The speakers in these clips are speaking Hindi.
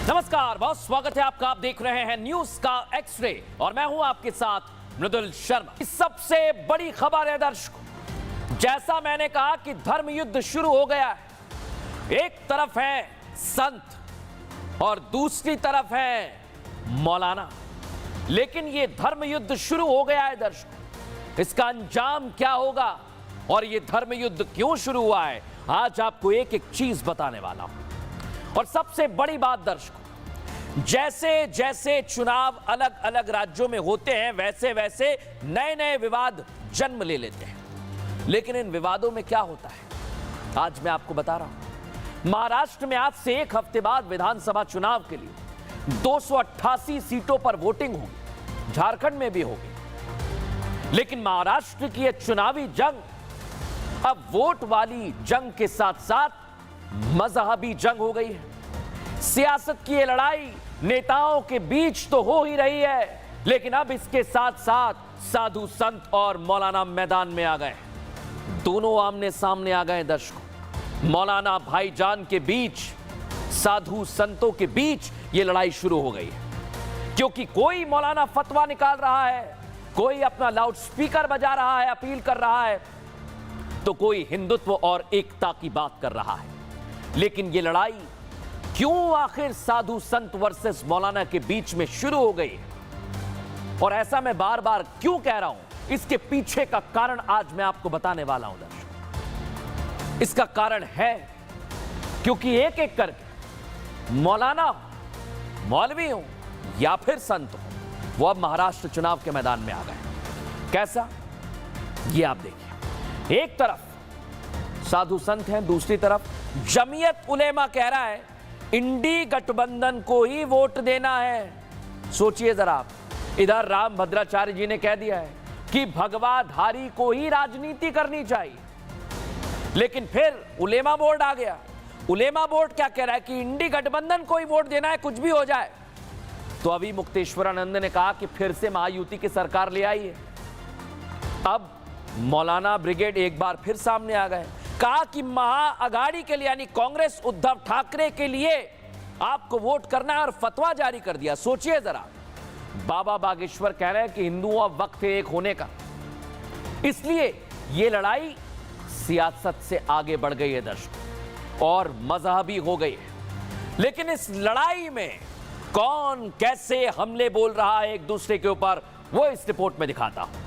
नमस्कार, बहुत स्वागत है आपका। आप देख रहे हैं न्यूज का एक्स रे और मैं हूं आपके साथ मृदुल शर्मा। इस सबसे बड़ी खबर है दर्शकों, जैसा मैंने कहा कि धर्म युद्ध शुरू हो गया है। एक तरफ है संत और दूसरी तरफ है मौलाना, लेकिन ये धर्म युद्ध शुरू हो गया है दर्शकों। इसका अंजाम क्या होगा और ये धर्म युद्ध क्यों शुरू हुआ है, आज आपको एक एक चीज बताने वाला हूं। और सबसे बड़ी बात दर्शकों, जैसे जैसे चुनाव अलग अलग राज्यों में होते हैं वैसे वैसे नए नए विवाद जन्म ले लेते हैं। लेकिन इन विवादों में क्या होता है, आज मैं आपको बता रहा हूं। महाराष्ट्र में आज से एक हफ्ते बाद विधानसभा चुनाव के लिए 288 सीटों पर वोटिंग होगी, झारखंड में भी होगी। लेकिन महाराष्ट्र की यह चुनावी जंग अब वोट वाली जंग के साथ साथ मजहबी जंग हो गई है। सियासत की ये लड़ाई नेताओं के बीच तो हो ही रही है, लेकिन अब इसके साथ साथ साधु संत और मौलाना मैदान में आ गए। दोनों आमने सामने आ गए दर्शकों। मौलाना भाईजान के बीच, साधु संतों के बीच ये लड़ाई शुरू हो गई है। क्योंकि कोई मौलाना फतवा निकाल रहा है, कोई अपना लाउड स्पीकर बजा रहा है, अपील कर रहा है, तो कोई हिंदुत्व और एकता की बात कर रहा है। लेकिन ये लड़ाई क्यों आखिर साधु संत वर्सेस मौलाना के बीच में शुरू हो गई, और ऐसा मैं बार बार क्यों कह रहा हूं, इसके पीछे का कारण आज मैं आपको बताने वाला हूं दर्शकों। इसका कारण है क्योंकि एक एक करके मौलाना हो, मौलवी हो या फिर संत हो, वो अब महाराष्ट्र चुनाव के मैदान में आ गए। कैसा, ये आप देखिए। एक तरफ साधु संत हैं, दूसरी तरफ जमीयत उलेमा कह रहा है इंडी गठबंधन को ही वोट देना है। सोचिए जरा आप, इधर राम भद्राचार्य जी ने कह दिया है कि भगवाधारी को ही राजनीति करनी चाहिए, लेकिन फिर उलेमा बोर्ड आ गया। उलेमा बोर्ड क्या कह रहा है कि इंडी गठबंधन को ही वोट देना है, कुछ भी हो जाए। तो अभी मुक्तेश्वरानंद ने कहा कि फिर से महायुति की सरकार ले आई है। अब मौलाना ब्रिगेड एक बार फिर सामने आ गए, कहा कि महाअघाड़ी के लिए यानी कांग्रेस उद्धव ठाकरे के लिए आपको वोट करना है और फतवा जारी कर दिया। सोचिए जरा, बाबा बागेश्वर कह रहे हैं कि हिंदुओं अब वक्त है एक होने का। इसलिए यह लड़ाई सियासत से आगे बढ़ गई है दर्शकों और मजहबी हो गई है। लेकिन इस लड़ाई में कौन कैसे हमले बोल रहा है एक दूसरे के ऊपर, वो इस रिपोर्ट में दिखाता हूं।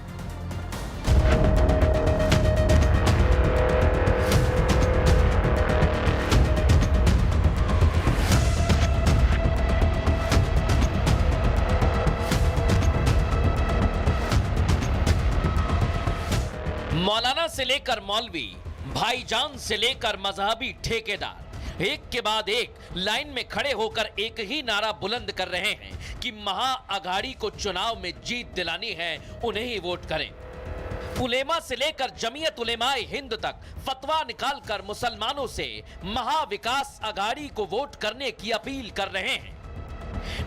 मौलाना से लेकर मौलवी, भाईजान से लेकर मजहबी ठेकेदार एक के बाद एक लाइन में खड़े होकर एक ही नारा बुलंद कर रहे हैं कि महाअघाड़ी को चुनाव में जीत दिलानी है, उन्हें ही वोट करें। उलेमा से लेकर जमीयत उलेमाए हिंद तक फतवा निकालकर मुसलमानों से महाविकास अघाड़ी को वोट करने की अपील कर रहे हैं।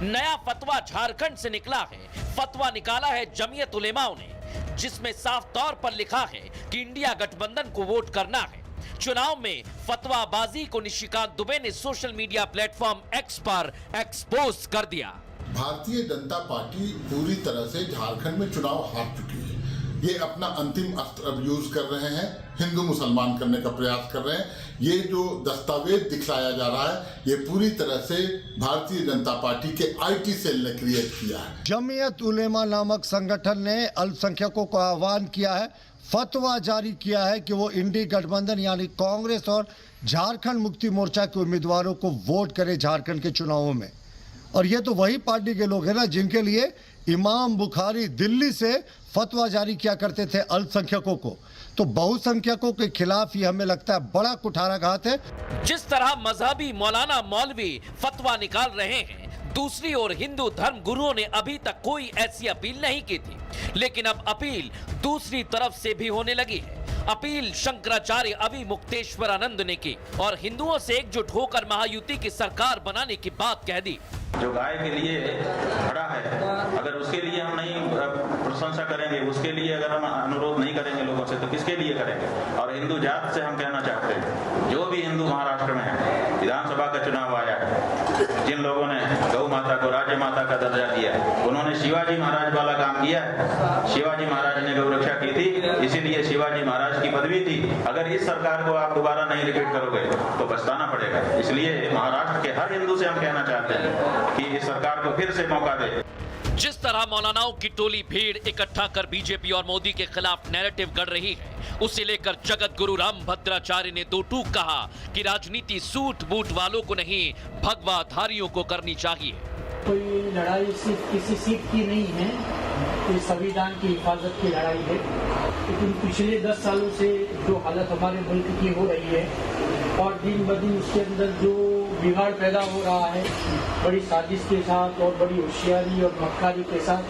नया फतवा झारखंड से निकला है। फतवा निकाला है जमीयत उलेमाओं ने, जिसमें साफ तौर पर लिखा है कि इंडिया गठबंधन को वोट करना है। चुनाव में फतवाबाजी को निशिकांत दुबे ने सोशल मीडिया प्लेटफॉर्म एक्स पर एक्सपोज कर दिया। भारतीय जनता पार्टी पूरी तरह से झारखंड में चुनाव हार चुकी है। ये अपना अंतिम अस्त्र अब यूज कर रहे हैं, हिंदू मुसलमान करने का प्रयास कर रहे हैं। ये जो दस्तावेज दिखलाया जा रहा है, ये पूरी तरह से भारतीय जनता पार्टी के आईटी सेल ने क्रिएट किया है। जमीयत उलेमा नामक संगठन ने अल्पसंख्यकों को आह्वान किया है, फतवा जारी किया है कि वो इंडी गठबंधन यानी कांग्रेस और झारखंड मुक्ति मोर्चा के उम्मीदवारों को वोट करें झारखंड के चुनावों में। और ये तो वही पार्टी के लोग हैं ना जिनके लिए इमाम बुखारी दिल्ली से फतवा जारी किया करते थे अल्पसंख्यकों को। तो बहुसंख्यकों के खिलाफ ये हमें लगता है बड़ा कुठाराघात है। जिस तरह मजहबी मौलाना मौलवी फतवा निकाल रहे हैं, दूसरी ओर हिंदू धर्म गुरुओं ने अभी तक कोई ऐसी अपील नहीं की थी, लेकिन अब अपील दूसरी तरफ से भी होने लगी है। अपील शंकराचार्य अभी मुक्तेश्वरानंद ने की और हिंदुओं से एकजुट होकर महायुति की सरकार बनाने की बात कह दी। जो गाय के लिए खड़ा है, अगर उसके लिए हम नहीं प्रशंसा करेंगे, उसके लिए अगर हम अनुरोध नहीं करेंगे लोगों से, तो किसके लिए करेंगे। और हिंदू जात से हम कहना चाहते हैं, जो भी हिंदू महाराष्ट्र में है, विधानसभा का चुनाव आया, जिन लोगों ने गौ माता को राज्य माता का दर्जा दिया, उन्होंने शिवाजी महाराज वाला काम किया है। शिवाजी महाराज ने गौ रक्षा की थी, इसीलिए शिवाजी महाराज की पदवी थी। अगर इस सरकार को आप दोबारा नहीं रिपीट करोगे तो पछताना पड़ेगा। इसलिए महाराष्ट्र के हर हिंदू से हम कहना चाहते हैं कि इस सरकार को फिर से मौका दे। जिस तरह मौलानाओं की टोली भीड़ इकट्ठा कर बीजेपी और मोदी के खिलाफ नैरेटिव गढ़ रही है, उसे लेकर जगत गुरु राम भद्राचार्य ने दो टूक कहा कि राजनीति सूट बूट वालों को नहीं, भगवाधारियों को करनी चाहिए। कोई लड़ाई सिर्फ किसी सीट की नहीं है, ये संविधान की हिफाजत की लड़ाई है। लेकिन पिछले 10 सालों से जो हालत हमारे मुल्क की हो रही है और दिन ब दिन उसके अंदर जो बिगाड़ पैदा हो रहा है, बड़ी साजिश के साथ और बड़ी होशियारी और मक्कारी के साथ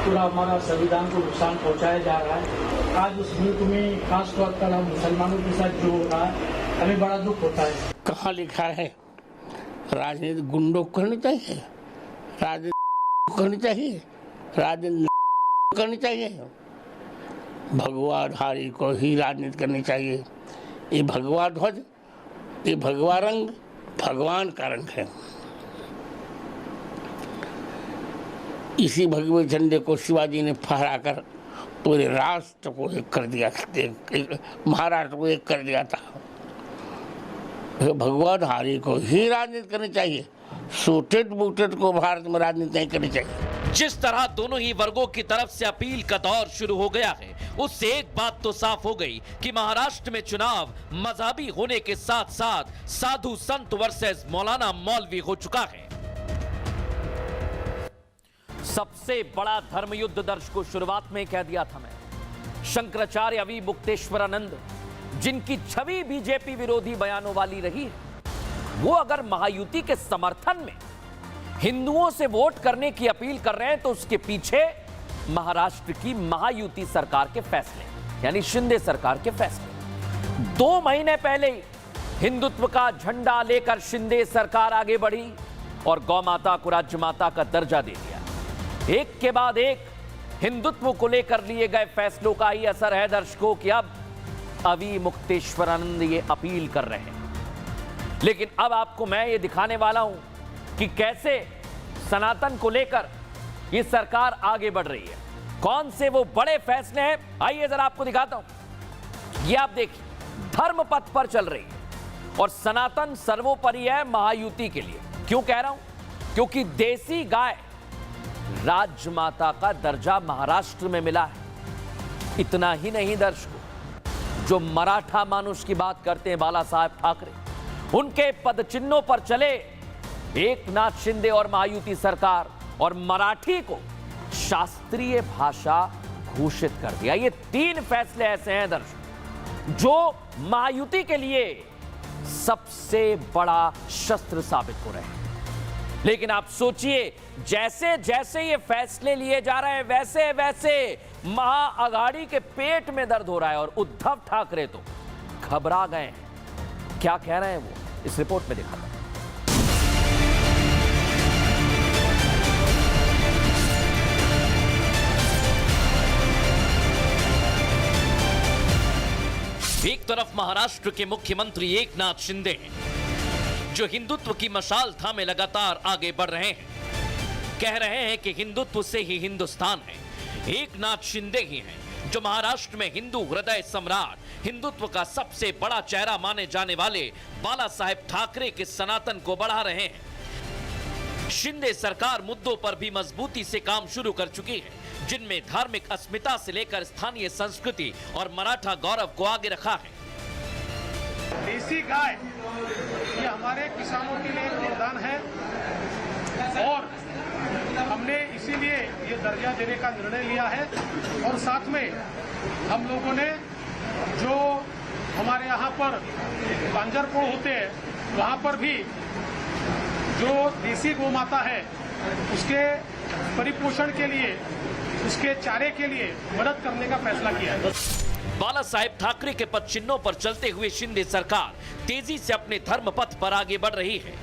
पूरा हमारा संविधान को नुकसान पहुंचाया जा रहा है। आज उस मुल्क में खासतौर पर हम मुसलमानों के साथ जो हो रहा है, हमें बड़ा दुख होता है। कहाँ लिखा है राजनीति गुंडों को करनी चाहिए, राजनीति करनी चाहिए, राजनीति करनी चाहिए, भगवाधारी को ही राजनीति करनी चाहिए। ये भगवा ध्वज, ये भगवा रंग भगवान का रंग है। इसी भगवे झंडे को शिवाजी ने फहराकर पूरे राष्ट्र को एक कर दिया, महाराष्ट्र को एक कर दिया था। भगवाधारी को ही राजनीति करनी चाहिए, सूटेड बूटेड को भारत में राजनीति नहीं करनी चाहिए। जिस तरह दोनों ही वर्गों की तरफ से अपील का दौर शुरू हो गया है, उससे एक बात तो साफ हो गई कि महाराष्ट्र में चुनाव मजहबी होने के साथ साथ साधु संत वर्सेस मौलाना मौलवी हो चुका है। सबसे बड़ा धर्मयुद्ध दर्शकों शुरुआत में कह दिया था मैं। शंकराचार्य अवी मुक्तेश्वरानंद, जिनकी छवि बीजेपी विरोधी बयानों वाली रही है, वो अगर महायुति के समर्थन में हिंदुओं से वोट करने की अपील कर रहे हैं तो उसके पीछे महाराष्ट्र की महायुति सरकार के फैसले, यानी शिंदे सरकार के फैसले। 2 महीने पहले ही हिंदुत्व का झंडा लेकर शिंदे सरकार आगे बढ़ी और गौ माता को राज्य माता का दर्जा दे दिया। एक के बाद एक हिंदुत्व को लेकर लिए गए फैसलों का ही असर है दर्शकों कि अब अवी मुक्तेश्वरानंद ये अपील कर रहे हैं। लेकिन अब आपको मैं ये दिखाने वाला हूं कि कैसे सनातन को लेकर ये सरकार आगे बढ़ रही है। कौन से वो बड़े फैसले हैं, आइए जरा आपको दिखाता हूं। ये आप देखिए, धर्म पथ पर चल रही है और सनातन सर्वोपरि है महायुति के लिए। क्यों कह रहा हूं? क्योंकि देसी गाय राजमाता का दर्जा महाराष्ट्र में मिला है। इतना ही नहीं दर्शकों, जो मराठा मानुष की बात करते हैं बाला साहेब ठाकरे, उनके पद चिन्हों पर चले एकनाथ शिंदे और महायुति सरकार और मराठी को शास्त्रीय भाषा घोषित कर दिया। ये 3 फैसले ऐसे हैं दर्शक जो महायुति के लिए सबसे बड़ा शस्त्र साबित हो रहे हैं। लेकिन आप सोचिए, जैसे जैसे ये फैसले लिए जा रहे हैं वैसे वैसे महाअघाड़ी के पेट में दर्द हो रहा है और उद्धव ठाकरे तो घबरा गए हैं। क्या कह रहे हैं वो, इस रिपोर्ट में दिखाता हूं। एक तरफ महाराष्ट्र के मुख्यमंत्री एकनाथ शिंदे हैं, जो हिंदुत्व की मशाल थामे लगातार आगे बढ़ रहे हैं। कह रहे हैं कि हिंदुत्व से ही हिंदुस्तान है। एकनाथ शिंदे ही हैं जो महाराष्ट्र में हिंदू हृदय सम्राट, हिंदुत्व का सबसे बड़ा चेहरा माने जाने वाले बाला साहेब ठाकरे के सनातन को बढ़ा रहे हैं। शिंदे सरकार मुद्दों पर भी मजबूती से काम शुरू कर चुकी है, जिनमें धार्मिक अस्मिता से लेकर स्थानीय संस्कृति और मराठा गौरव को आगे रखा है। देसी गाय ये हमारे किसानों के लिए एक वरदान है और हमने इसीलिए ये दर्जा देने का निर्णय लिया है। और साथ में हम लोगों ने जो हमारे यहाँ पर बांजरपुर होते हैं वहाँ पर भी जो देसी गौ माता है उसके परिपोषण के लिए, उसके चारे के लिए मदद करने का फैसला किया है। बाला साहेब ठाकरे के पद चिन्हों पर चलते हुए शिंदे सरकार तेजी से अपने धर्म पथ पर आगे बढ़ रही है।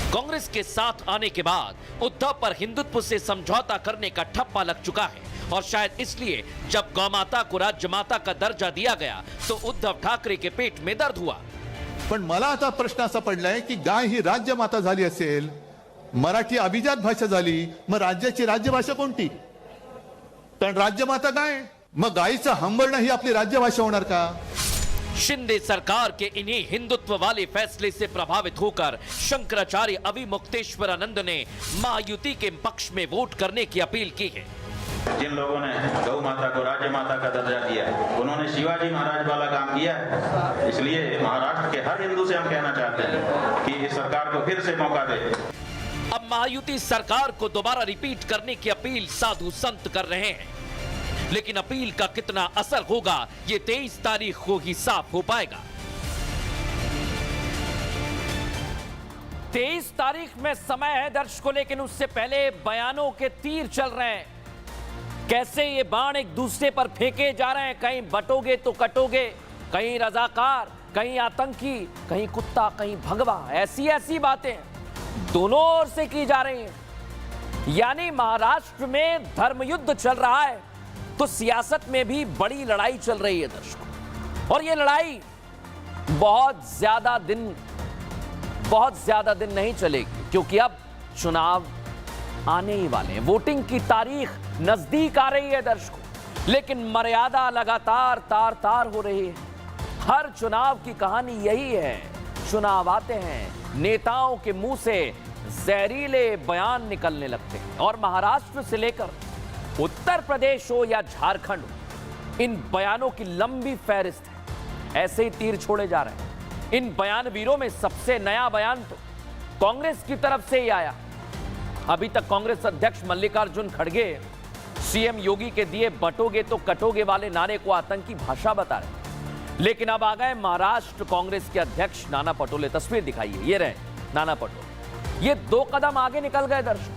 कांग्रेस के साथ आने के बाद उद्धव पर हिंदुत्व से समझौता करने का ठप्पा लग चुका है और शायद इसलिए जब गौ माता को राज्य माता का दर्जा दिया गया तो उद्धव ठाकरे के पेट में दर्द हुआ। पण मला आता प्रश्न असा पडलाय की गाय ही राज्यमाता झाली असेल, मराठी अभिजात भाषा झाली, मग राज्याची राज्यभाषा कोणती? कारण राज्यमाता गाय, मग गायीचं हंबरणं ही आपली राज्यभाषा होणार का? शिंदे सरकार के इन्हीं हिंदुत्व वाले फैसले से प्रभावित होकर शंकराचार्य अभिमुक्तेश्वरानंद ने महायुति के पक्ष में वोट करने की अपील की है। जिन लोगों ने गौ माता को राज्य माता का दर्जा दिया है, उन्होंने शिवाजी महाराज वाला काम किया है। इसलिए महाराष्ट्र के हर हिंदू से हम कहना चाहते हैं कि इस सरकार को फिर से मौका दे। अब महायुति सरकार को दोबारा रिपीट करने की अपील साधु संत कर रहे हैं, लेकिन अपील का कितना असर होगा ये 23 तारीख को ही साफ हो पाएगा। 23 तारीख में समय है दर्शकों, लेकिन उससे पहले बयानों के तीर चल रहे हैं। कैसे ये बाण एक दूसरे पर फेंके जा रहे हैं, कहीं बटोगे तो कटोगे, कहीं रजाकार, कहीं आतंकी, कहीं कुत्ता, कहीं भगवा, ऐसी ऐसी बातें दोनों ओर से की जा रही हैं। यानी महाराष्ट्र में धर्म युद्ध चल रहा है तो सियासत में भी बड़ी लड़ाई चल रही है दर्शकों, और ये लड़ाई बहुत ज्यादा दिन नहीं चलेगी, क्योंकि अब चुनाव आने ही वाले हैं, वोटिंग की तारीख नजदीक आ रही है दर्शकों, लेकिन मर्यादा लगातार तार तार हो रही है। हर चुनाव की कहानी यही है, चुनाव आते हैं, नेताओं के मुंह से जहरीले बयान निकलने लगते हैं, और महाराष्ट्र से लेकर उत्तर प्रदेश हो या झारखंड हो, इन बयानों की लंबी फहरिस्त है। ऐसे ही तीर छोड़े जा रहे हैं। इन बयानवीरों में सबसे नया बयान तो कांग्रेस की तरफ से ही आया। अभी तक कांग्रेस अध्यक्ष मल्लिकार्जुन खड़गे सीएम योगी के दिए बटोगे तो कटोगे वाले नारे को आतंकी भाषा बता रहे, लेकिन अब आ गए महाराष्ट्र कांग्रेस के अध्यक्ष नाना पटोले। तस्वीर दिखाइए, ये रहे नाना पटोले। ये 2 कदम आगे निकल गए दर्शक।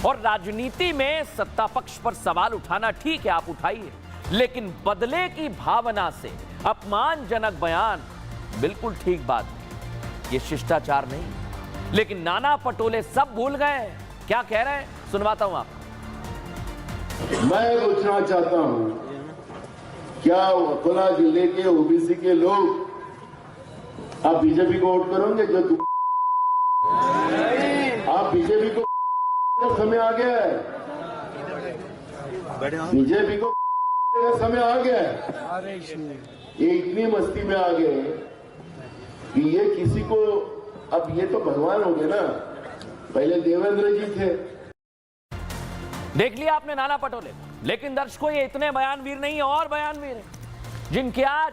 और राजनीति में सत्ता पक्ष पर सवाल उठाना ठीक है, आप उठाइए, लेकिन बदले की भावना से अपमानजनक बयान बिल्कुल ठीक बात नहीं, ये शिष्टाचार नहीं। लेकिन नाना पटोले सब भूल गए, क्या कह रहे हैं सुनवाता हूं आपको। मैं पूछना चाहता हूं, क्या अकोला जिले के ओबीसी के लोग आप बीजेपी को वोट करोगे? जो आप बीजेपी को समय आ गया है, बीजेपी को समय आ गया है। ये इतनी मस्ती में आ गए कि ये किसी को, अब ये तो भगवान हो गए ना, पहले देवेंद्र जी थे। देख लिया आपने नाना पटोले, लेकिन दर्शकों ये इतने बयानवीर नहीं है, और बयानवीर हैं जिनकी आज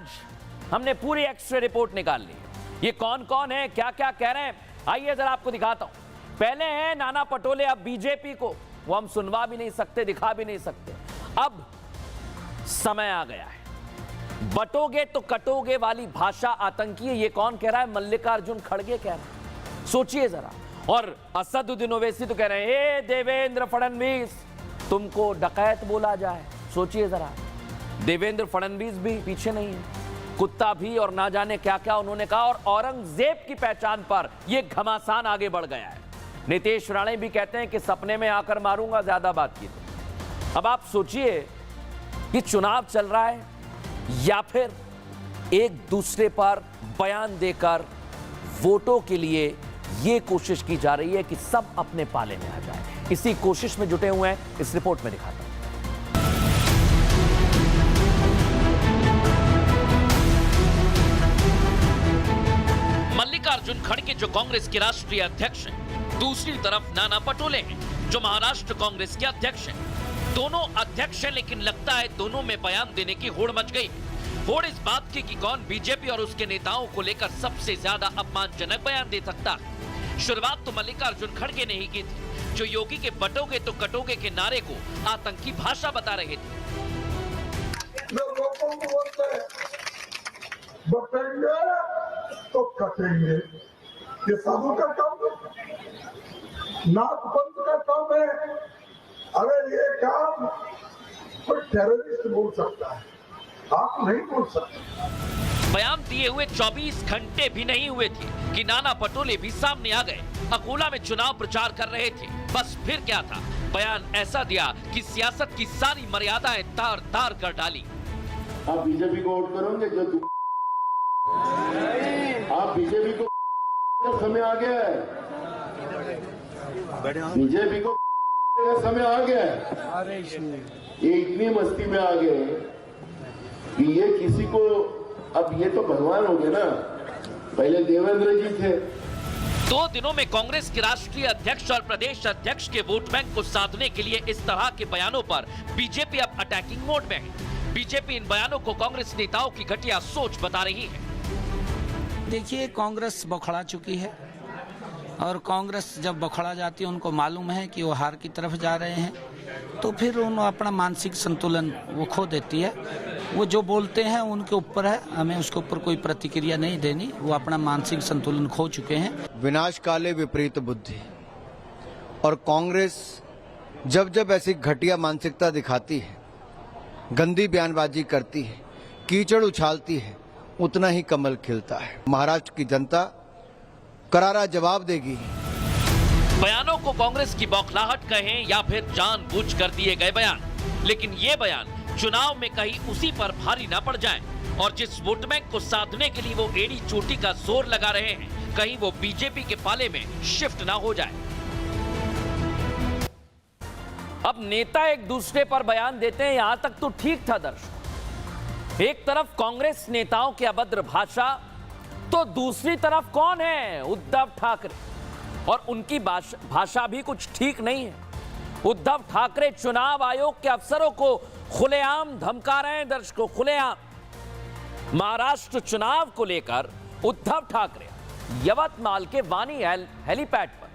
हमने पूरी एक्सरे रिपोर्ट निकाल ली। ये कौन कौन है, क्या क्या कह रहे हैं, आइए जरा आपको दिखाता हूं। पहले है नाना पटोले, अब बीजेपी को वो हम सुनवा भी नहीं सकते, दिखा भी नहीं सकते। अब समय आ गया है, बटोगे तो कटोगे वाली भाषा आतंकी है, ये कौन कह रहा है? मल्लिकार्जुन खड़गे कह रहा है। सोचिए जरा। और असदुद्दीन ओवैसी तो कह रहे हैं, ए देवेंद्र फडणवीस तुमको डकैत बोला जाए। सोचिए जरा, देवेंद्र फडणवीस भी पीछे नहीं है, कुत्ता भी, और ना जाने क्या क्या उन्होंने कहा। और औरंगजेब की पहचान पर यह घमासान आगे बढ़ गया है। नीतीश राणे भी कहते हैं कि सपने में आकर मारूंगा, ज्यादा बात की तो। अब आप सोचिए कि चुनाव चल रहा है या फिर एक दूसरे पर बयान देकर वोटों के लिए यह कोशिश की जा रही है कि सब अपने पाले में आ जाए। इसी कोशिश में जुटे हुए हैं, इस रिपोर्ट में दिखाता हूं। मल्लिकार्जुन खड़गे जो कांग्रेस के राष्ट्रीय अध्यक्ष हैं, दूसरी तरफ नाना पटोले हैं जो महाराष्ट्र कांग्रेस के अध्यक्ष हैं। दोनों अध्यक्ष हैं, लेकिन लगता है दोनों में बयान देने की होड़ मच गई। होड़ इस बात की कि कौन बीजेपी और उसके नेताओं को लेकर सबसे ज्यादा अपमानजनक बयान दे सकता है। शुरुआत तो मल्लिकार्जुन खड़गे ने ही की थी, जो योगी के बटोगे तो कटोगे के नारे को आतंकी भाषा बता रहे थे। लोगों को बोलते हैं बटेंगे तो कटेंगे, ये साधु का काम है, नाथ पंथ का काम है। अरे ये काम कोई टेररिस्ट बोल सकता है, आप नहीं बोल सकते। बयान दिए हुए 24 घंटे भी नहीं हुए थे कि नाना पटोले भी सामने आ गए। अकोला में चुनाव प्रचार कर रहे थे, बस फिर क्या था, बयान ऐसा दिया कि सियासत की सारी मर्यादाएं तार तार कर डाली। आप बीजेपी को वोट करोगे? जो आप बीजेपी को समय आ गया है, बीजेपी को समय आ गया है। ये इतनी मस्ती में आ गए कि ये किसी को, अब ये तो भगवान हो गए ना, पहले देवेंद्र जी थे। 2 दिनों में कांग्रेस के राष्ट्रीय अध्यक्ष और प्रदेश अध्यक्ष के वोट बैंक को साधने के लिए इस तरह के बयानों पर बीजेपी अब अटैकिंग मोड में है। बीजेपी इन बयानों को कांग्रेस नेताओं की घटिया सोच बता रही है। देखिए, कांग्रेस बौखला चुकी है और कांग्रेस जब बौखला जाती है, उनको मालूम है कि वो हार की तरफ जा रहे हैं, तो फिर उन्होंने अपना मानसिक संतुलन वो खो देती है। वो जो बोलते हैं उनके ऊपर है, हमें उसके ऊपर कोई प्रतिक्रिया नहीं देनी। वो अपना मानसिक संतुलन खो चुके हैं। विनाश काले विपरीत बुद्धि, और कांग्रेस जब जब ऐसी घटिया मानसिकता दिखाती है, गंदी बयानबाजी करती है, कीचड़ उछालती है, उतना ही कमल खिलता है। महाराष्ट्र की जनता करारा जवाब देगी। बयानों को कांग्रेस की बौखलाहट कहें या फिर जानबूझकर दिए गए बयान, लेकिन ये बयान चुनाव में कहीं उसी पर भारी ना पड़ जाएं और जिस वोट बैंक को साधने के लिए वो एड़ी चोटी का जोर लगा रहे हैं, कहीं वो बीजेपी के पाले में शिफ्ट ना हो जाए। अब नेता एक दूसरे पर बयान देते हैं, यहां तक तो ठीक था दर्शक। एक तरफ कांग्रेस नेताओं की अभद्र भाषा, तो दूसरी तरफ कौन है? उद्धव ठाकरे, और उनकी भाषा भी कुछ ठीक नहीं है। उद्धव ठाकरे चुनाव आयोग के अफसरों को खुलेआम धमका रहे हैं दर्शकों, खुलेआम। महाराष्ट्र चुनाव को लेकर उद्धव ठाकरे यवतमाल के वानी हेलीपैड पर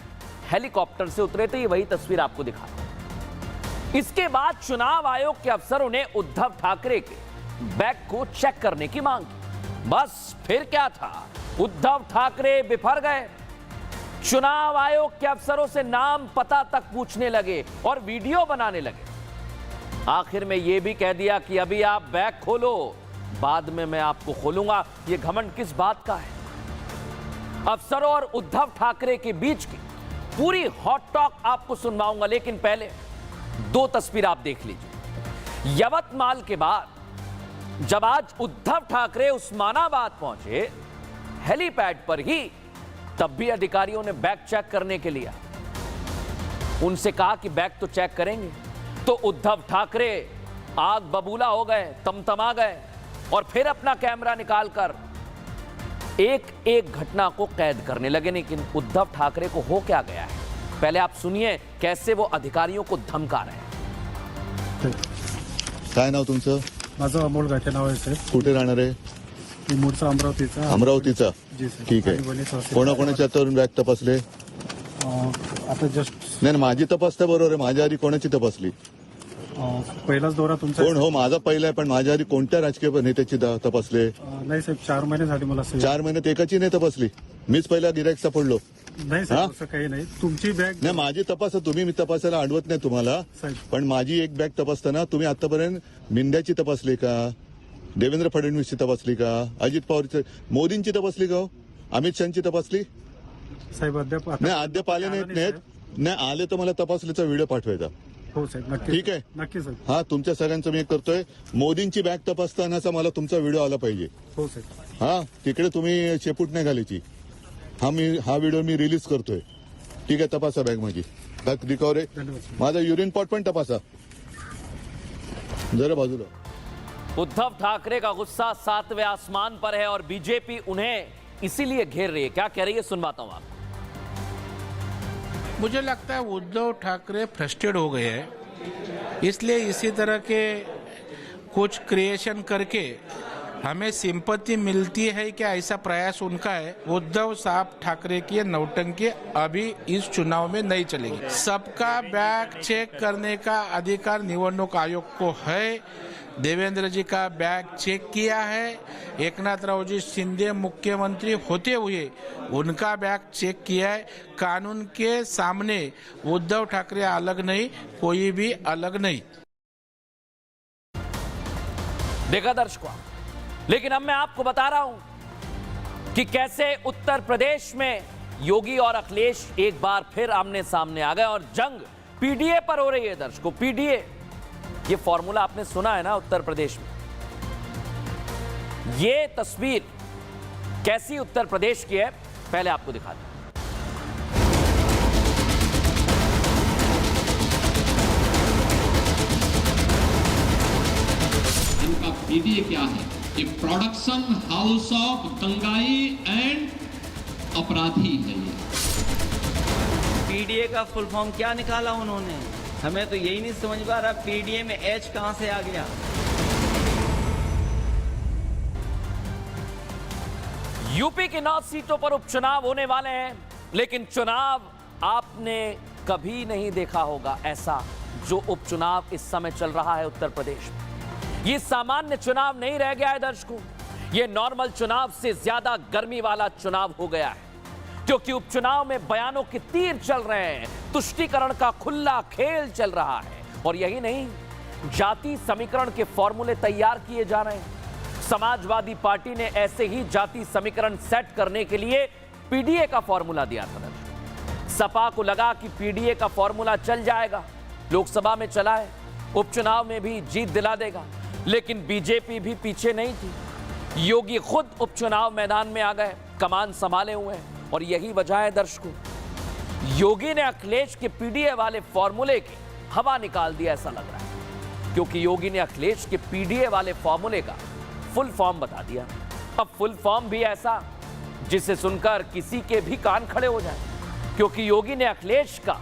हेलीकॉप्टर से उतरे थे, वही तस्वीर आपको दिखा रहा हूं। इसके बाद चुनाव आयोग के अफसरों ने उद्धव ठाकरे के बैग को चेक करने की मांग की। बस फिर क्या था, उद्धव ठाकरे बिफर गए। चुनाव आयोग के अफसरों से नाम पता तक पूछने लगे और वीडियो बनाने लगे। आखिर में यह भी कह दिया कि अभी आप बैग खोलो, बाद में मैं आपको खोलूंगा। यह घमंड किस बात का है? अफसरों और उद्धव ठाकरे के बीच की पूरी हॉट टॉक आपको सुनवाऊंगा, लेकिन पहले 2 तस्वीर आप देख लीजिए। यवतमाल के बाद जब आज उद्धव ठाकरे उस्मानाबाद पहुंचे हेलीपैड पर ही, तब भी अधिकारियों ने बैग चेक करने के लिए उनसे कहा कि बैग तो चेक करेंगे, तो उद्धव ठाकरे आग बबूला हो गए, तमतमा गए और फिर अपना कैमरा निकालकर एक एक घटना को कैद करने लगे। लेकिन उद्धव ठाकरे को हो क्या गया है, पहले आप सुनिए कैसे वो अधिकारियों को धमका रहे हैं। काय नाव तुमचं? माझं अमोल गाठे नाव आहे साहेब. कुठे राहणार आहे? मी मूळचा अमरावतीचा. अमरावतीचा. जी सर. ठीक आहे. कोणाकोणाच्या तरुण बॅग तपासले? आता जस्ट नाही, माझी तपासता बरोबर आहे. माझ्या आधी कोणाची तपासली? पहिलाच दौरा तुमचा. कोण? हो, माझा पहिला आहे, पण माझ्या आधी कोणत्या राजकीय नेत्याची तपासले? नाही साहेब, 4 महिने झाले मला. 4 महिन्यात एकाची नाही तपासली. मीच पहिला गिराईक सापडलो. नाही साहेब, असं काही नाही. तुमची बॅग नाही, माझी तपासा तुम्ही. मी तपासायला अडवत नाही तुम्हाला, पण माझी एक बॅग तपासताना तुम्ही आतापर्यंत मिंद्याची तपासली का? देवेंद्र फडणवीसची तपासली का? अजित पवारची, मोदींची तपासली का? अमित शहाची तपासली? साहेब अद्याप नाही, अद्याप आले नाहीत. नाही आले तर मला तपासलीचा व्हिडिओ पाठवायचा. हो साहेब, नक्की. ठीक आहे, नक्की साहेब. हा, तुमच्या सगळ्यांचं मी एक करतोय. मोदींची बॅग तपासतानाचा मला तुमचा व्हिडिओ आला पाहिजे. हो साहेब. हा, तिकडे तुम्ही शेपूट नाही घालायची. हा व्हिडिओ मी रिलीज करतोय. ठीक आहे, तपासा बॅग माझी. बॅग रिकवर आहे. माझा युरिन पॉट पण तपासा जरा बाजूला. उद्धव ठाकरे का गुस्सा 7वें आसमान पर है और बीजेपी उन्हें इसीलिए घेर रही है। क्या कह रही है, सुनवाता हूं आपको। मुझे लगता है उद्धव ठाकरे फ्रस्ट्रेट हो गए हैं, इसलिए इसी तरह के कुछ क्रिएशन करके हमें सिंपत्ति मिलती है क्या, ऐसा प्रयास उनका है। उद्धव साहब ठाकरे की नौटंकी अभी इस चुनाव में नहीं चलेगी। सबका बैग चेक करने का अधिकार निवडणूक आयोग को है। देवेंद्र जी का बैग चेक किया है। एकनाथराव जी शिंदे मुख्यमंत्री होते हुए उनका बैग चेक किया है। कानून के सामने उद्धव ठाकरे अलग नहीं, कोई भी अलग नहीं। देखा दर्शकों, लेकिन अब मैं आपको बता रहा हूं कि कैसे उत्तर प्रदेश में योगी और अखिलेश एक बार फिर आमने सामने आ गए और जंग पीडीए पर हो रही है। दर्शकों, पीडीए, ये फॉर्मूला आपने सुना है ना उत्तर प्रदेश में। ये तस्वीर कैसी उत्तर प्रदेश की है पहले आपको दिखाते हैं। इनका पीडीए क्या है? ये प्रोडक्शन हाउस ऑफ दंगाई एंड अपराधी है। ये पीडीए का फुल फॉर्म क्या निकाला उन्होंने? हमें तो यही नहीं समझ पा रहा, पीडीए में एच कहां से आ गया? यूपी की 9 सीटों पर उपचुनाव होने वाले हैं, लेकिन चुनाव आपने कभी नहीं देखा होगा ऐसा जो उपचुनाव इस समय चल रहा है उत्तर प्रदेश में। ये सामान्य चुनाव नहीं रह गया है दर्शकों, ये नॉर्मल चुनाव से ज्यादा गर्मी वाला चुनाव हो गया है, क्योंकि उपचुनाव में बयानों के तीर चल रहे हैं, तुष्टीकरण का खुला खेल चल रहा है। और यही नहीं, जाति समीकरण के फॉर्मूले तैयार किए जा रहे हैं। समाजवादी पार्टी ने ऐसे ही जाति समीकरण सेट करने के लिए पीडीए का फॉर्मूला दिया था। सपा को लगा कि पीडीए का फॉर्मूला चल जाएगा, लोकसभा में चला है, उपचुनाव में भी जीत दिला देगा, लेकिन बीजेपी भी पीछे नहीं थी। योगी खुद उपचुनाव मैदान में आ गए, कमान संभाले हुए हैं। और यही वजह है दर्शकों, योगी ने अखिलेश के पीडीए वाले फॉर्मूले की हवा निकाल दिया ऐसा लग रहा है, क्योंकि योगी ने अखिलेश के पीडीए वाले फॉर्मूले का फुल फॉर्म बता दिया। अब फुल फॉर्म भी ऐसा जिसे सुनकर किसी के भी कान खड़े हो जाए, क्योंकि योगी ने अखिलेश का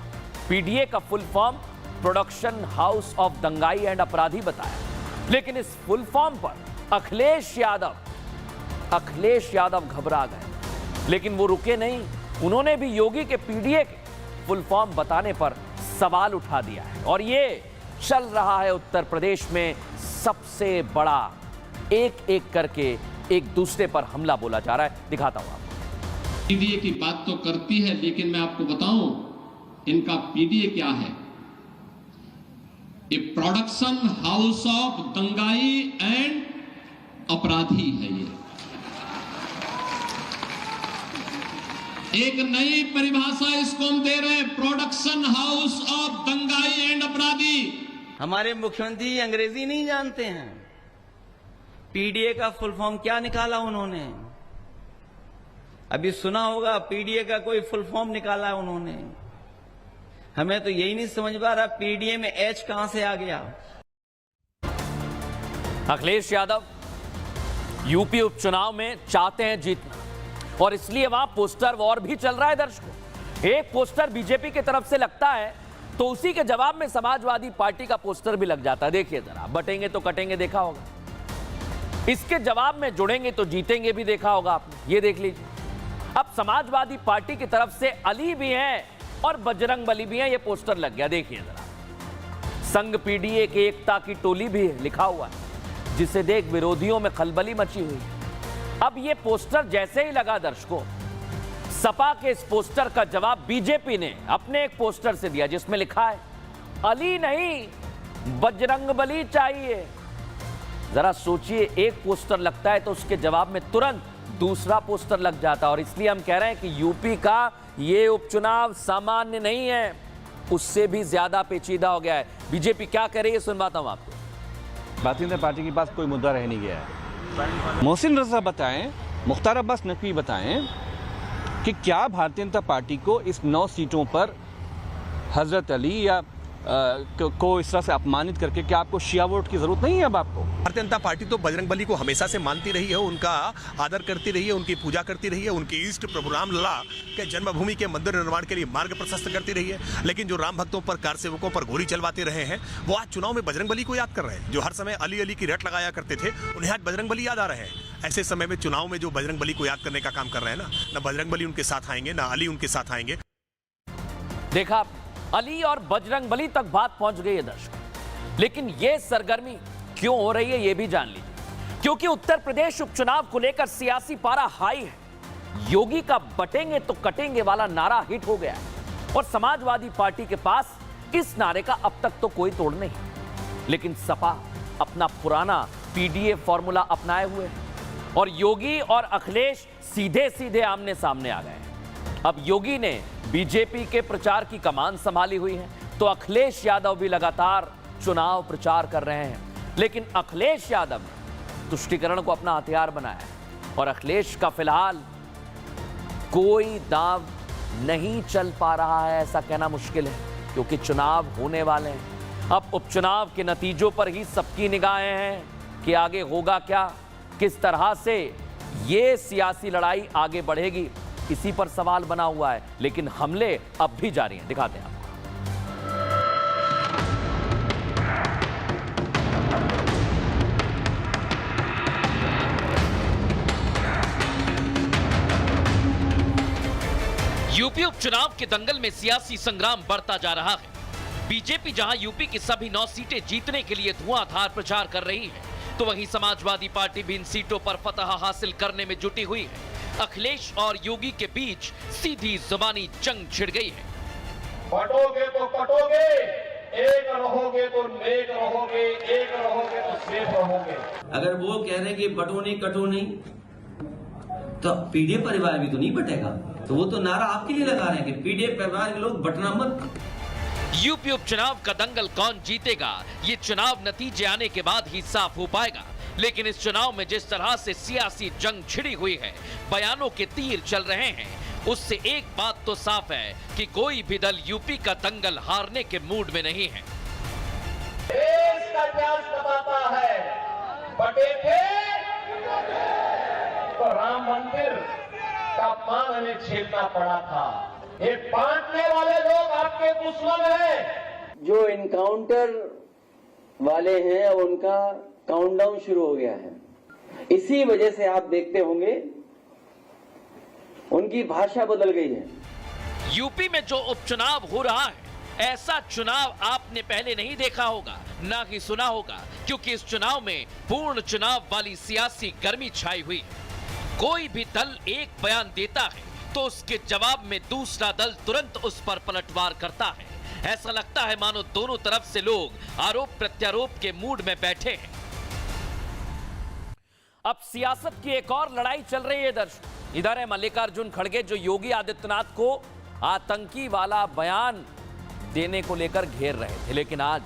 पीडीए का full form production house of दंगाई एंड अपराधी बताया। लेकिन इस फुल फॉर्म पर अखिलेश यादव घबरा गए, लेकिन वो रुके नहीं, उन्होंने भी योगी के पीडीए के फुल फॉर्म बताने पर सवाल उठा दिया है। और ये चल रहा है उत्तर प्रदेश में सबसे बड़ा, एक एक करके एक दूसरे पर हमला बोला जा रहा है। दिखाता हूं आपको। पीडीए की बात तो करती है, लेकिन मैं आपको बताऊं इनका पीडीए क्या है? ये प्रोडक्शन हाउस ऑफ दंगाई एंड अपराधी है। ये एक नई परिभाषा इसको हम दे रहे हैं, प्रोडक्शन हाउस ऑफ दंगाई एंड अपराधी। हमारे मुख्यमंत्री अंग्रेजी नहीं जानते हैं। पीडीए का फुल फॉर्म क्या निकाला उन्होंने? अभी सुना होगा, पीडीए का कोई फुल फॉर्म निकाला है उन्होंने। हमें तो यही नहीं समझ पा रहा, पीडीए में एच कहां से आ गया? अखिलेश यादव यूपी उपचुनाव में चाहते हैं जीतना, और इसलिए वहां पोस्टर वॉर भी चल रहा है दर्शकों। एक पोस्टर बीजेपी की तरफ से लगता है तो उसी के जवाब में समाजवादी पार्टी का पोस्टर भी लग जाता है। देखिए जरा, बटेंगे तो कटेंगे देखा होगा, इसके जवाब में जुड़ेंगे तो जीतेंगे भी देखा होगा आपने। ये देख लीजिए, अब समाजवादी पार्टी की तरफ से अली भी हैं और बजरंगबली भी हैं, ये पोस्टर लग गया। देखिए जरा, संघ पीडीए के एकता की टोली भी लिखा हुआ है, जिसे देख विरोधियों में खलबली मची हुई है। अब ये पोस्टर जैसे ही लगा दर्शकों, सपा के इस पोस्टर का जवाब बीजेपी ने अपने एक पोस्टर से दिया, जिसमें लिखा है अली नहीं बजरंगबली चाहिए। जरा सोचिए, एक पोस्टर लगता है तो उसके जवाब में तुरंत दूसरा पोस्टर लग जाता है। और इसलिए हम कह रहे हैं कि यूपी का ये उपचुनाव सामान्य नहीं है, उससे भी ज्यादा पेचीदा हो गया है। बीजेपी क्या कह रही है, सुनवाता हूं आपको। भारतीय जनता पार्टी के पास कोई मुद्दा रह नहीं गया है। मोहसिन रजा बताएं, मुख्तार अब्बास नकवी बताएं कि क्या भारतीय जनता पार्टी को इस 9 सीटों पर हजरत अली या को इस तरह से अपमानित करके क्या आपको शिया वोट की जरूरत नहीं है? अब आपको भारतीय जनता पार्टी तो बजरंगबली को हमेशा से मानती रही है, उनका आदर करती रही है, उनकी पूजा करती रही है, उनके इष्ट प्रभु रामलला के जन्मभूमि के मंदिर निर्माण के लिए मार्ग प्रशस्त करती रही है। लेकिन जो राम भक्तों पर, कार सेवकों पर गोली चलवाते रहे हैं, वो आज चुनाव में बजरंगबली को याद कर रहे हैं। जो हर समय अली अली की रट लगाया करते थे, उन्हें आज बजरंगबली याद आ रहे हैं। ऐसे समय में चुनाव में जो बजरंगबली को याद करने का काम कर रहे हैं ना बजरंगबली उनके साथ आएंगे, ना अली उनके साथ आएंगे। देखा, अली और बजरंगबली तक बात पहुंच गई है दर्शकों। लेकिन यह सरगर्मी क्यों हो रही है, यह भी जान लीजिए। क्योंकि उत्तर प्रदेश उपचुनाव को लेकर सियासी पारा हाई है। योगी का बटेंगे तो कटेंगे वाला नारा हिट हो गया है, और समाजवादी पार्टी के पास इस नारे का अब तक तो कोई तोड़ नहीं। लेकिन सपा अपना पुराना पीडीए फॉर्मूला अपनाए हुए है, और योगी और अखिलेश सीधे सीधे आमने सामने आ गए। अब योगी ने बीजेपी के प्रचार की कमान संभाली हुई है, तो अखिलेश यादव भी लगातार चुनाव प्रचार कर रहे हैं। लेकिन अखिलेश यादव ने तुष्टीकरण को अपना हथियार बनाया है। और अखिलेश का फिलहाल कोई दांव नहीं चल पा रहा है, ऐसा कहना मुश्किल है, क्योंकि चुनाव होने वाले हैं। अब उपचुनाव के नतीजों पर ही सबकी निगाहें हैं कि आगे होगा क्या, किस तरह से ये सियासी लड़ाई आगे बढ़ेगी, इसी पर सवाल बना हुआ है। लेकिन हमले अब भी जारी हैं, दिखाते हैं आपको। यूपी उपचुनाव के दंगल में सियासी संग्राम बढ़ता जा रहा है। बीजेपी जहां यूपी की सभी 9 सीटें जीतने के लिए धुआंधार प्रचार कर रही है, तो वहीं समाजवादी पार्टी भी इन सीटों पर फतह हासिल करने में जुटी हुई है। अखिलेश और योगी के बीच सीधी जुबानी जंग छिड़ गई है। बटोगे तो कटोगे, एक रहोगे तो नेक रहोगे, एक रहोगे तो सेफ रहोगे। अगर वो कह रहे हैं कि बटो नहीं कटो नहीं, तो पीडीए परिवार भी तो नहीं बटेगा। तो वो तो नारा आपके लिए लगा रहे हैं कि पीडीए परिवार के लोग बटना मत। यूपी उपचुनाव का दंगल कौन जीतेगा, ये चुनाव नतीजे आने के बाद ही साफ हो पाएगा। लेकिन इस चुनाव में जिस तरह से सियासी जंग छिड़ी हुई है, बयानों के तीर चल रहे हैं, उससे एक बात तो साफ है कि कोई भी दल यूपी का दंगल हारने के मूड में नहीं है। देश का इतिहास बताता है, बटे थे तो राम मंदिर का अपमान हमें झेलना पड़ा था। ये बांटने वाले लोग आपके दुश्मन हैं। जो इनकाउंटर वाले हैं उनका काउंटडाउन शुरू हो गया है। इसी वजह से आप देखते होंगे उनकी भाषा बदल गई है। यूपी में जो उपचुनाव हो रहा है, ऐसा चुनाव आपने पहले नहीं देखा होगा, ना ही सुना होगा, क्योंकि इस चुनाव में पूर्ण चुनाव वाली सियासी गर्मी छाई हुई है। कोई भी दल एक बयान देता है तो उसके जवाब में दूसरा दल तुरंत उस पर पलटवार करता है। ऐसा लगता है मानो दोनों तरफ से लोग आरोप प्रत्यारोप के मूड में बैठे हैं। अब सियासत की एक और लड़ाई चल रही है दर्शक। इधर है मल्लिकार्जुन खड़गे, जो योगी आदित्यनाथ को आतंकी वाला बयान देने को लेकर घेर रहे थे, लेकिन आज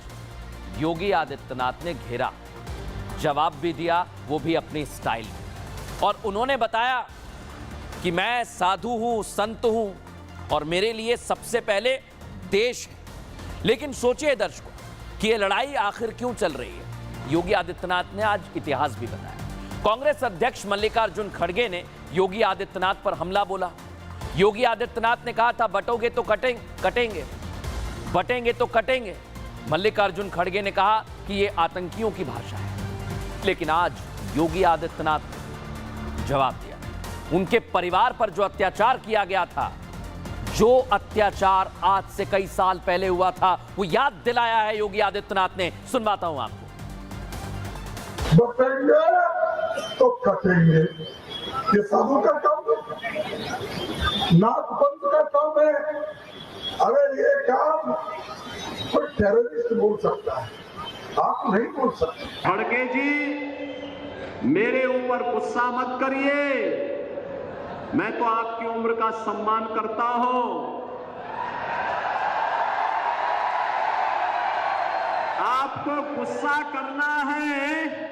योगी आदित्यनाथ ने घेरा, जवाब भी दिया, वो भी अपनी स्टाइल में। और उन्होंने बताया कि मैं साधु हूं, संत हूं और मेरे लिए सबसे पहले देश है। लेकिन सोचिए दर्शकों कि ये लड़ाई आखिर क्यों चल रही है। योगी आदित्यनाथ ने आज इतिहास भी बताया। कांग्रेस अध्यक्ष मल्लिकार्जुन खड़गे ने योगी आदित्यनाथ पर हमला बोला। योगी आदित्यनाथ ने कहा था बटोगे तो कटेंगे, बटेंगे तो कटेंगे। मल्लिकार्जुन खड़गे ने कहा कि ये आतंकियों की भाषा है। लेकिन आज योगी आदित्यनाथ ने जवाब दिया। उनके परिवार पर जो अत्याचार किया गया था, जो अत्याचार आज से कई साल पहले हुआ था, वो याद दिलाया है योगी आदित्यनाथ ने। सुनवाता हूं आपको। बटेंगे तो कटेंगे, ये साधु का काम है, नाथ पंथ का काम है। अगर ये काम कोई टेररिस्ट बोल सकता है, आप नहीं बोल सकते। खड़गे जी, मेरे ऊपर गुस्सा मत करिए, मैं तो आपकी उम्र का सम्मान करता हूं। आपको गुस्सा करना है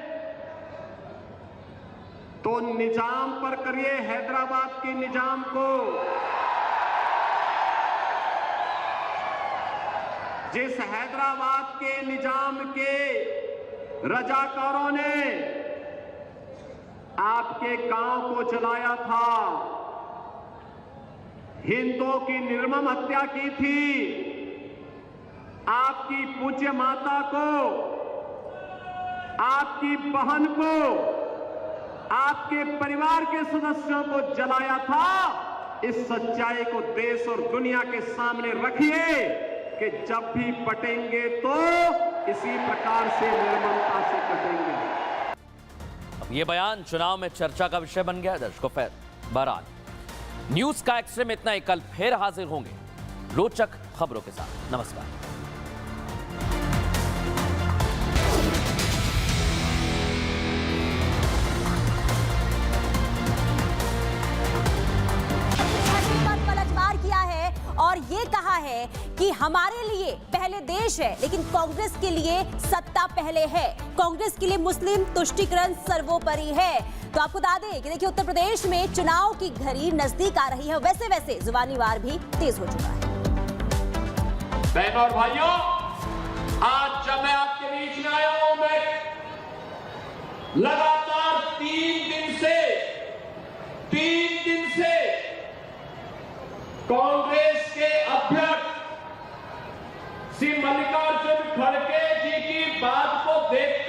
तो निजाम पर करिए, हैदराबाद के निजाम को। जिस हैदराबाद के निजाम के रजाकारों ने आपके गांव को जलाया था, हिंदुओं की निर्मम हत्या की थी, आपकी पूज्य माता को, आपकी बहन को, आपके परिवार के सदस्यों को जलाया था। इस सच्चाई को देश और दुनिया के सामने रखिए कि जब भी बटेंगे तो इसी प्रकार से निर्ममता से कटेंगे। ये बयान चुनाव में चर्चा का विषय बन गया है दर्शकों। बहरहाल न्यूज का एक्सरे में इतना ही। कल फिर हाजिर होंगे रोचक खबरों के साथ। नमस्कार। पलटवार किया है और और ये कहा है कि हमारे लिए पहले देश है, लेकिन कांग्रेस के लिए सत्ता पहले है। कांग्रेस के लिए मुस्लिम तुष्टीकरण सर्वोपरि है। तो आपको बता दें कि देखिए उत्तर प्रदेश में चुनाव की घड़ी नजदीक आ रही है, वैसे वैसे जुबानी वार भी तेज हो चुका है। बहनों और भाइयों, आज जब मैं आपके बीच में आया हूं, मैं लगातार 3 दिन से कांग्रेस के अध्यक्ष श्री मल्लिकार्जुन खड़गे जी की बात को देख